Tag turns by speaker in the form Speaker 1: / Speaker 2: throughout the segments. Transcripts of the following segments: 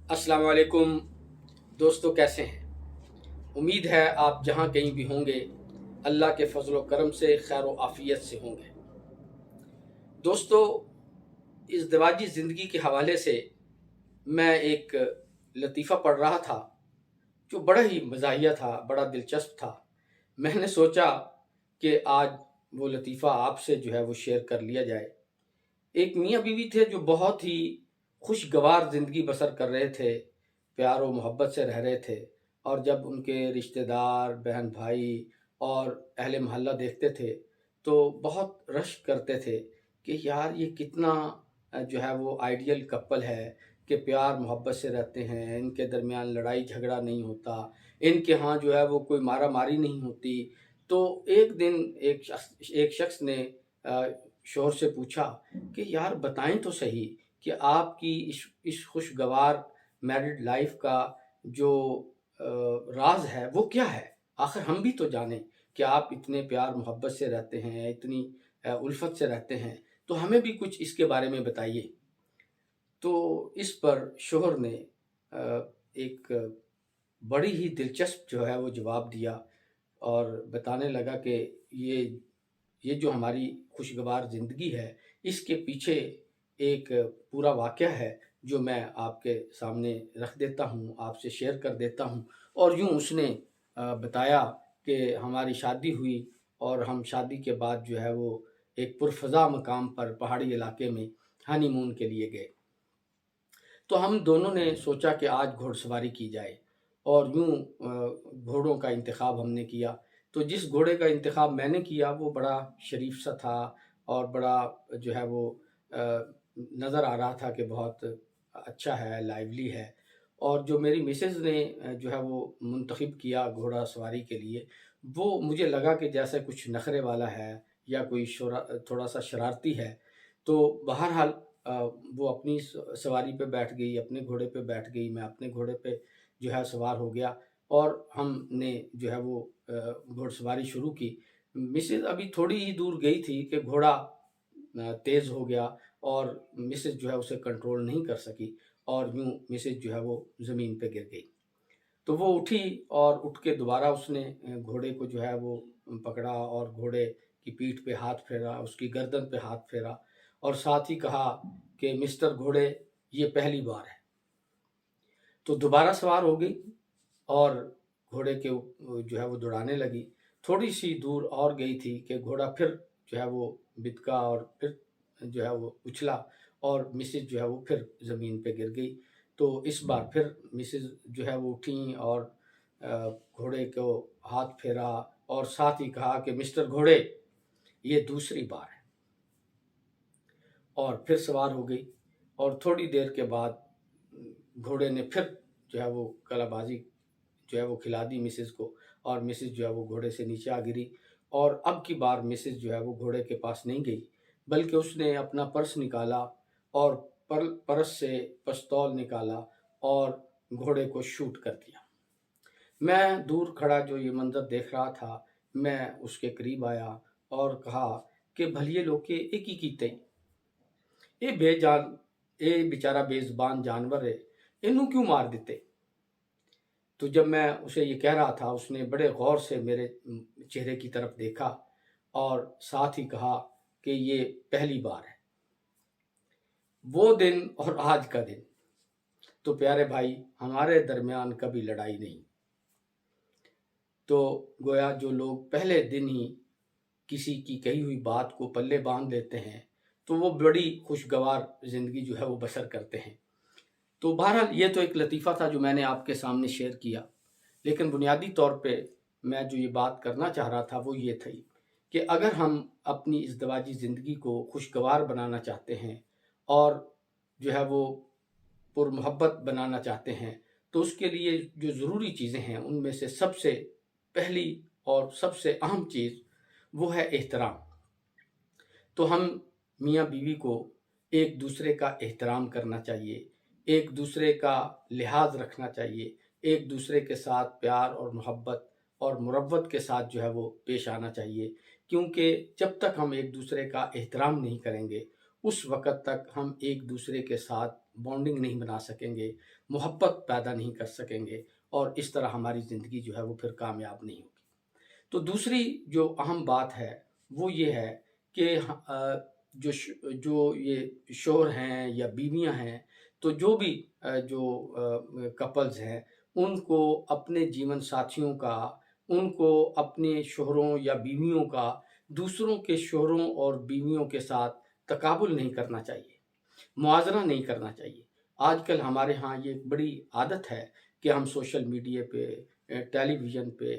Speaker 1: अस्सलाम वालेकुम दोस्तों, कैसे हैं? उम्मीद है आप जहाँ कहीं भी होंगे अल्लाह के फजल व करम से खैर व आफियत से होंगे। दोस्तों, इस दवाजी ज़िंदगी के हवाले से मैं एक लतीफ़ा पढ़ रहा था जो बड़ा ही मज़ाहिया था, बड़ा दिलचस्प था। मैंने सोचा कि आज वो लतीफ़ा आपसे जो है वो शेयर कर लिया जाए। एक मियाँ बीवी थे जो बहुत ही खुशगवार ज़िंदगी बसर कर रहे थे, प्यार व मोहब्बत से रह रहे थे। और जब उनके रिश्तेदार, बहन-भाई और अहले मोहल्ला देखते थे, तो बहुत रश्क करते थे कि यार ये कितना जो है वो आइडियल कपल है कि प्यार मोहब्बत से रहते हैं, इनके दरमियान लड़ाई झगड़ा नहीं होता, इनके यहाँ जो है वो कोई मारा-मारी नहीं होती। तो एक दिन एक शख्स ने अ, शौहर से पूछा कि यार बताएं तो सही कि आपकी इस खुशगवार मैरिड लाइफ का जो राज है वो क्या है? आखिर हम भी तो जानें कि आप इतने प्यार मोहब्बत से रहते हैं, इतनी उल्फत से रहते हैं, तो हमें भी कुछ इसके बारे में बताइए। तो इस पर शौहर ने एक बड़ी ही दिलचस्प जो है वो जवाब दिया और बताने लगा कि ये ये जो हमारी खुशगवार ज़िंदगी है, इसके पीछे एक पूरा वाक़या है, जो मैं आपके सामने रख देता हूँ, आपसे शेयर कर देता हूँ। और यूँ उसने बताया कि हमारी शादी हुई और हम शादी के बाद जो है वो एक पुरफ़ज़ा मकाम पर पहाड़ी इलाके में हनीमून के लिए गए। तो हम दोनों ने सोचा कि आज घुड़सवारी की जाए और यूँ घोड़ों का इंतख़ाब हमने किया। तो जिस घोड़े का इंतख़ाब मैंने किया वो बड़ा शरीफ सा था और बड़ा जो है वो नज़र आ रहा था कि बहुत अच्छा है, लाइवली है। और जो मेरी मिसेज़ ने जो है वो मुंतख़िब किया घोड़ा सवारी के लिए, वो मुझे लगा कि जैसे कुछ नख़रे वाला है या कोई थोड़ा-सा शरारती है। तो बहरहाल अ, वो अपनी सवारी पे बैठ गई, अपने घोड़े पे बैठ गई, मैं अपने घोड़े पे जो है सवार हो गया और हमने जो है वो घुड़सवारी शुरू की। मिसेज़ अभी थोड़ी ही दूर गई थी कि घोड़ा तेज़ हो गया और मिसेज़ जो है उसे कंट्रोल नहीं कर सकी और यूँ मिसेज़ जो है वो ज़मीन पे गिर गई। तो वो उठी और उठ के दोबारा उसने घोड़े को जो है वो पकड़ा और घोड़े की पीठ पे हाथ फेरा, उसकी गर्दन पे हाथ फेरा और साथ ही कहा कि मिस्टर घोड़े, ये पहली बार है। तो दोबारा सवार हो गई और घोड़े के जो है वो दौड़ाने लगी। थोड़ी-सी दूर और गई थी कि घोड़ा फिर जो है वो बिदका और फिर जो है वो उछला और मिसेज़ जो है वो फिर ज़मीन पे गिर गई। तो इस बार फिर मिसेज़ जो है वो उठीं और घोड़े को हाथ फेरा और साथ ही कहा कि मिस्टर घोड़े, ये दूसरी बार है। और फिर सवार हो गई और थोड़ी देर के बाद घोड़े ने फिर जो है वो कलाबाज़ी जो है वो खिला दी मिसेज़ को और मिसेज़ जो है वो घोड़े से नीचे आ गिरी और अब की बार मिसेज़ जो है वो घोड़े के पास नहीं गई, बल्कि उसने अपना पर्स निकाला और पर्स से पिस्तौल निकाला और घोड़े को शूट कर दिया। मैं दूर खड़ा जो ये मंज़र देख रहा था, मैं उसके करीब आया और कहा कि भलिए लोके ये की कीते? ये बेजान ये बेचारा बेज़ुबान जानवर है, इन्हू क्यों मार दिते? तो जब मैं उसे ये कह रहा था, उसने बड़े गौर से मेरे चेहरे की तरफ देखा और साथ ही कहा कि ये पहली बार है। वो दिन और आज का दिन, तो प्यारे भाई हमारे दरमियान कभी लड़ाई नहीं। तो गोया जो लोग पहले दिन ही किसी की कही हुई बात को पल्ले बाँध लेते हैं, तो वो बड़ी खुशगवार ज़िंदगी जो है वो बसर करते हैं। तो बहरहाल ये तो एक लतीफ़ा था जो मैंने आपके सामने शेयर किया। लेकिन बुनियादी तौर पे मैं जो ये बात करना चाह रहा था वो ये थी कि अगर हम अपनी इज़दवाजी ज़िंदगी को खुशगवार बनाना चाहते हैं और जो है वो पुरमोहब्बत बनाना चाहते हैं, तो उसके लिए जो ज़रूरी चीज़ें हैं उनमें से सबसे पहली और सबसे अहम चीज़ वो है एहतराम। तो हम मियाँ-बीवी को एक-दूसरे का एहतराम करना चाहिए, एक-दूसरे का लिहाज़ रखना चाहिए, एक-दूसरे के साथ प्यार और मोहब्बत और मुरव्वत के साथ जो है वो पेश आना चाहिए। क्योंकि जब तक हम एक-दूसरे का एहतराम नहीं करेंगे, उस वक़्त तक हम एक-दूसरे के साथ बॉन्डिंग नहीं बना सकेंगे, मोहब्बत पैदा नहीं कर सकेंगे, और इस तरह हमारी ज़िंदगी जो है वो फिर कामयाब नहीं होगी। तो दूसरी जो अहम बात है वो ये है कि जो ये शोहर हैं या बीवियां हैं, तो जो भी जो कपल्स हैं, उनको अपने जीवन साथियों का, उनको अपने शोहरों या बीवियों का दूसरों के शोहरों और बीवियों के साथ तकाबुल नहीं करना चाहिए, मुआज़ना नहीं करना चाहिए। आजकल हमारे यहाँ ये एक बड़ी आदत है कि हम सोशल मीडिया पे, टेलीविज़न पे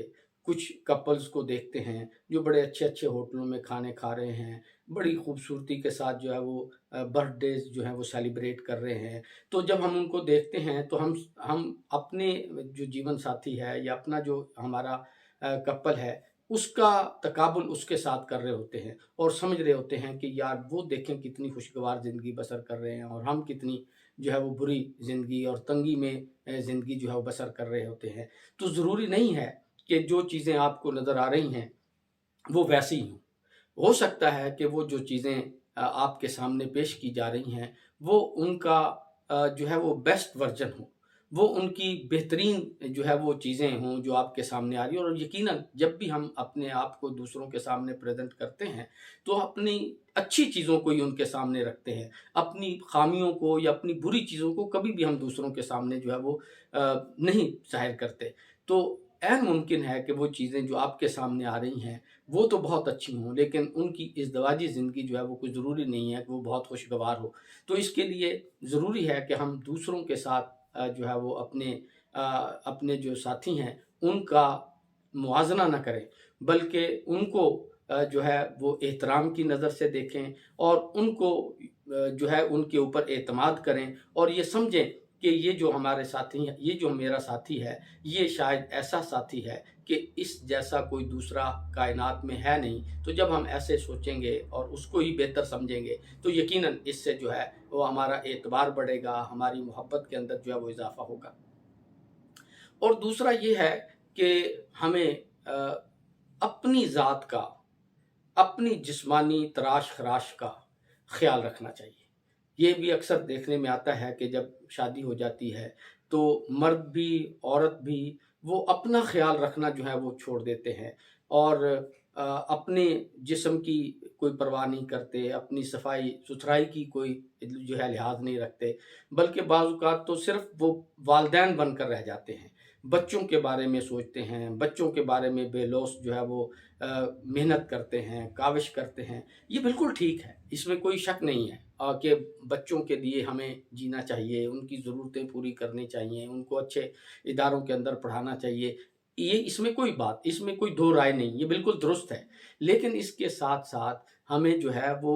Speaker 1: कुछ कपल्स को देखते हैं जो बड़े अच्छे-अच्छे होटलों में खाने खा रहे हैं, बड़ी खूबसूरती के साथ जो है वो बर्थडेज़ जो हैं वो सेलिब्रेट कर रहे हैं। तो जब हम उनको देखते हैं तो हम अपने जो जीवन साथी है या अपना जो हमारा कपल है, उसका तकाबुल उसके साथ कर रहे होते हैं और समझ रहे होते हैं कि यार वो देखें कितनी खुशगवार ज़िंदगी बसर कर रहे हैं और हम कितनी जो है वो बुरी ज़िंदगी और तंगी में ज़िंदगी जो है वो बसर कर रहे होते हैं। तो ज़रूरी नहीं है कि जो चीज़ें आपको नज़र आ रही हैं वो वैसी ही हों। हो सकता है कि वो जो चीज़ें आपके सामने पेश की जा रही हैं वो उनका जो है वो बेस्ट वर्ज़न हो, वो उनकी बेहतरीन जो है वो चीज़ें हों जो आपके सामने आ रही हैं। और यकीनन जब भी हम अपने आप को दूसरों के सामने प्रेज़ेंट करते हैं तो अपनी अच्छी चीज़ों को ही उनके सामने रखते हैं। अपनी ख़ामियों को या अपनी बुरी चीज़ों को कभी भी हम दूसरों के सामने जो है वो नहीं ज़ाहिर करते। तो ऐन मुमकिन है कि वो चीज़ें जो आपके सामने आ रही हैं वो तो बहुत अच्छी हों, लेकिन उनकी इज़दवाजी ज़िंदगी जो है वो कोई ज़रूरी नहीं है कि वो बहुत खुशगवार हो। तो इसके लिए ज़रूरी है कि हम दूसरों के साथ जो है वो अपने जो साथी हैं उनका मुआज़ना ना करें, बल्कि उनको जो है वो एहतराम की नज़र से देखें और उनको जो है उनके ऊपर एतमाद करें और ये समझें कि ये जो हमारे साथी हैं, ये जो मेरा साथी है, ये शायद ऐसा साथी है कि इस जैसा कोई दूसरा कायनात में है नहीं। तो जब हम ऐसे सोचेंगे और उसको ही बेहतर समझेंगे तो यकीनन इससे जो है वो हमारा एतबार बढ़ेगा, हमारी मोहब्बत के अंदर जो है वो इज़ाफ़ा होगा। और दूसरा ये है कि हमें अपनी ज़ात का, अपनी जिस्मानी तराश-ख़राश का ख़्याल रखना चाहिए। ये भी अक्सर देखने में आता है कि जब शादी हो जाती है तो मर्द भी, औरत भी वो अपना ख़्याल रखना जो है वो छोड़ देते हैं और अपने जिस्म की कोई परवाह नहीं करते, अपनी सफाई-सुथराई की कोई जो है लिहाज़ नहीं रखते, बल्कि बाज़ औक़ात तो सिर्फ़ वो वालिदैन बनकर रह जाते हैं। बच्चों के बारे में सोचते हैं, बच्चों के बारे में बेलौस जो है वो मेहनत करते हैं, काविश करते हैं। ये बिल्कुल ठीक है, इसमें कोई शक नहीं है कि बच्चों के लिए हमें जीना चाहिए, उनकी ज़रूरतें पूरी करनी चाहिए, उनको अच्छे इदारों के अंदर पढ़ाना चाहिए। ये इसमें कोई दो राय नहीं, ये बिल्कुल दुरुस्त है। लेकिन इसके साथ-साथ हमें जो है वो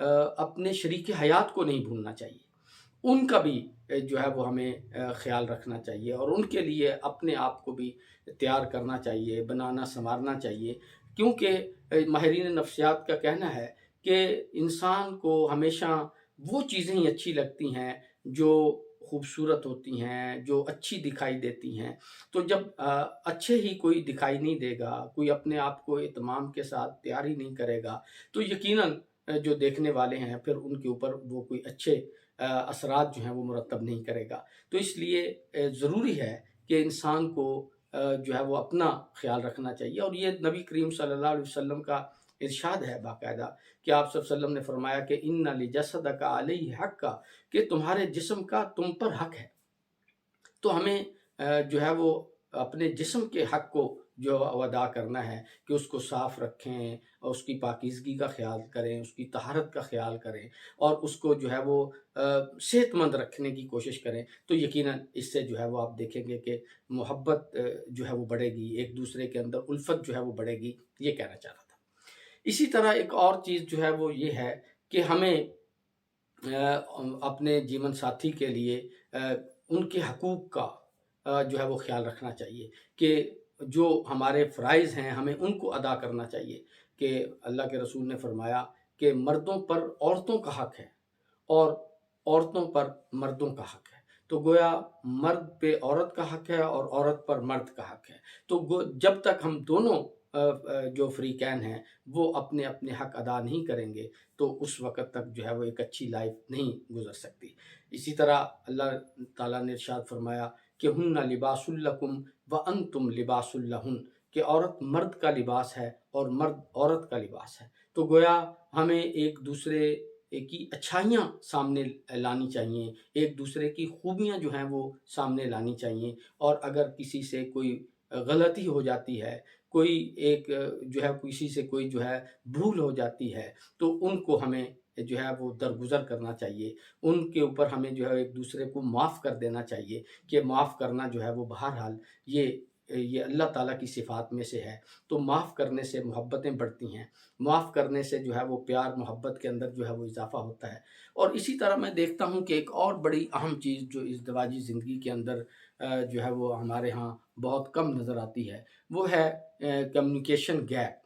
Speaker 1: अपने शरीके हयात को नहीं भूलना चाहिए। उनका भी जो है वो हमें ख़्याल रखना चाहिए और उनके लिए अपने आप को भी तैयार करना चाहिए, बनाना-सँवारना चाहिए। क्योंकि माहिरीन नफ्सियात का कहना है कि इंसान को हमेशा वो चीज़ें ही अच्छी लगती हैं जो खूबसूरत होती हैं, जो अच्छी दिखाई देती हैं। तो जब अच्छे ही कोई दिखाई नहीं देगा, कोई अपने आप को एहतमाम के साथ तैयार ही नहीं करेगा, तो यकीनन जो देखने वाले हैं फिर उनके ऊपर वो कोई अच्छे असरात जो हैं वो मुरतब नहीं करेगा। तो इसलिए ज़रूरी है कि इंसान को जो है वो अपना ख़्याल रखना चाहिए और ये नबी करीम सल्लल्लाहु अलैहि वसल्लम का इरशाद है बाकायदा कि आप सल्लल्लाहु अलैहि वसल्लम ने फरमाया कि इन्ना लिजसदका अलैहि हक़्क़ा, कि तुम्हारे जिस्म का तुम पर हक़ है। तो हमें जो है वो अपने जिस्म के हक़ को जो वो अदा करना है कि उसको साफ़ रखें और उसकी पाकीज़गी का ख़्याल करें, उसकी तहारत का ख़्याल करें और उसको जो है वो सेहतमंद रखने की कोशिश करें। तो यकीनन इससे जो है वो आप देखेंगे कि मोहब्बत जो है वो बढ़ेगी, एक दूसरे के अंदर उल्फ़त जो है वो बढ़ेगी, ये कहना चाह रहा था। इसी तरह एक और चीज़ जो है वो ये है कि हमें अपने जीवन साथी के लिए उनके हकूक़ का जो है वो ख़्याल रखना चाहिए कि जो हमारे फ़राइज़ हैं हमें उनको अदा करना चाहिए कि अल्लाह के रसूल ने फ़रमाया कि मर्दों पर औरतों का हक़ है और औरतों पर मर्दों का हक़ है। तो गोया मर्द पे औरत का हक़ है और औरत पर मर्द का हक़ है। तो जब तक हम दोनों جو فریقین ہیں وہ اپنے اپنے حق ادا نہیں کریں گے تو اس وقت تک جو ہے وہ ایک اچھی لائف نہیں گزر سکتی۔ اسی طرح اللہ تعالیٰ نے ارشاد فرمایا کہ ہن لباس لکم وانتم لباس لہن، کہ عورت مرد کا لباس ہے اور مرد عورت کا لباس ہے۔ تو گویا ہمیں ایک دوسرے کی اچھائیاں سامنے لانی چاہیے، ایک دوسرے کی خوبیاں جو ہیں وہ سامنے لانی چاہیے، اور اگر کسی سے کوئی غلطی ہو جاتی ہے، کوئی ایک جو ہے کسی سے کوئی جو ہے بھول ہو جاتی ہے، تو ان کو ہمیں جو ہے وہ درگزر کرنا چاہیے، ان کے اوپر ہمیں جو ہے ایک دوسرے کو معاف کر دینا چاہیے، کہ معاف کرنا جو ہے وہ بہرحال یہ اللہ تعالیٰ کی صفات میں سے ہے۔ تو معاف کرنے سے محبتیں بڑھتی ہیں، معاف کرنے سے جو ہے وہ پیار محبت کے اندر جو ہے وہ اضافہ ہوتا ہے۔ اور اسی طرح میں دیکھتا ہوں کہ ایک اور بڑی اہم چیز جو ازدواجی زندگی کے اندر جو ہے وہ ہمارے ہاں بہت کم نظر آتی ہے، وہ ہے کمیونیکیشن گیپ،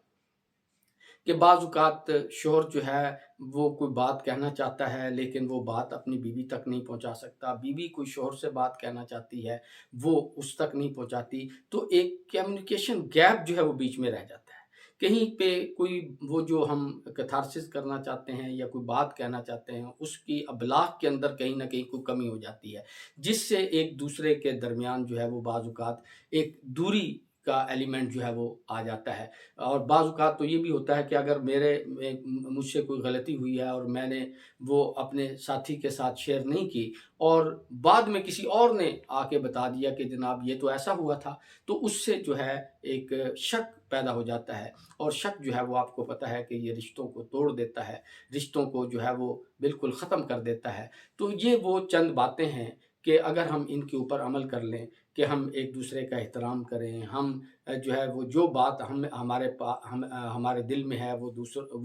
Speaker 1: کہ بعض اوقات شوہر جو ہے وہ کوئی بات کہنا چاہتا ہے لیکن وہ بات اپنی بیوی تک نہیں پہنچا سکتا، بیوی کوئی شوہر سے بات کہنا چاہتی ہے وہ اس تک نہیں پہنچاتی، تو ایک کمیونیکیشن گیپ جو ہے وہ بیچ میں رہ جاتا ہے۔ کہیں پہ کوئی وہ جو ہم کتھارسس کرنا چاہتے ہیں یا کوئی بات کہنا چاہتے ہیں، اس کی ابلاغ کے اندر کہیں نہ کہیں کوئی کمی ہو جاتی ہے، جس سے ایک دوسرے کے درمیان جو ہے وہ بعض اوقات ایک دوری کا ایلیمنٹ جو ہے وہ آ جاتا ہے۔ اور بعض اوقات تو یہ بھی ہوتا ہے کہ اگر مجھ سے کوئی غلطی ہوئی ہے اور میں نے وہ اپنے ساتھی کے ساتھ شیئر نہیں کی، اور بعد میں کسی اور نے آ کے بتا دیا کہ جناب یہ تو ایسا ہوا تھا، تو اس سے جو ہے ایک شک پیدا ہو جاتا ہے، اور شک جو ہے وہ آپ کو پتہ ہے کہ یہ رشتوں کو توڑ دیتا ہے، رشتوں کو جو ہے وہ بالکل ختم کر دیتا ہے۔ تو یہ وہ چند باتیں ہیں کہ اگر ہم ان کے اوپر عمل کر لیں، کہ ہم ایک دوسرے کا احترام کریں، ہم جو ہے وہ جو بات ہمارے دل میں ہے وہ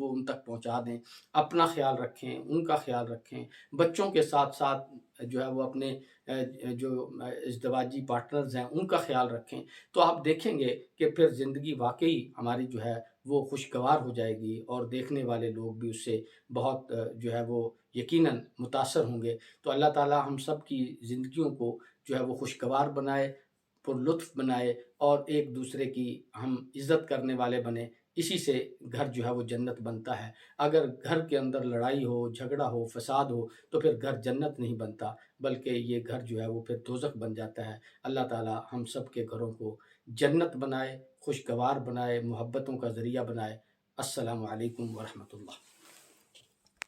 Speaker 1: ان تک پہنچا دیں، اپنا خیال رکھیں، ان کا خیال رکھیں، بچوں کے ساتھ ساتھ جو ہے وہ اپنے جو ازدواجی پارٹنرز ہیں ان کا خیال رکھیں، تو آپ دیکھیں گے کہ پھر زندگی واقعی ہماری جو ہے وہ خوشگوار ہو جائے گی، اور دیکھنے والے لوگ بھی اس سے بہت جو ہے وہ یقیناً متاثر ہوں گے۔ تو اللہ تعالیٰ ہم سب کی زندگیوں کو جو ہے وہ خوشگوار بنائے، پر لطف بنائے، اور ایک دوسرے کی ہم عزت کرنے والے بنیں۔ اسی سے گھر جو ہے وہ جنت بنتا ہے۔ اگر گھر کے اندر لڑائی ہو، جھگڑا ہو، فساد ہو، تو پھر گھر جنت نہیں بنتا، بلکہ یہ گھر جو ہے وہ پھر دوزخ بن جاتا ہے۔ اللہ تعالیٰ ہم سب کے گھروں کو جنت بنائے، خوشگوار بنائے، محبتوں کا ذریعہ بنائے۔ السلام علیکم ورحمۃ اللہ۔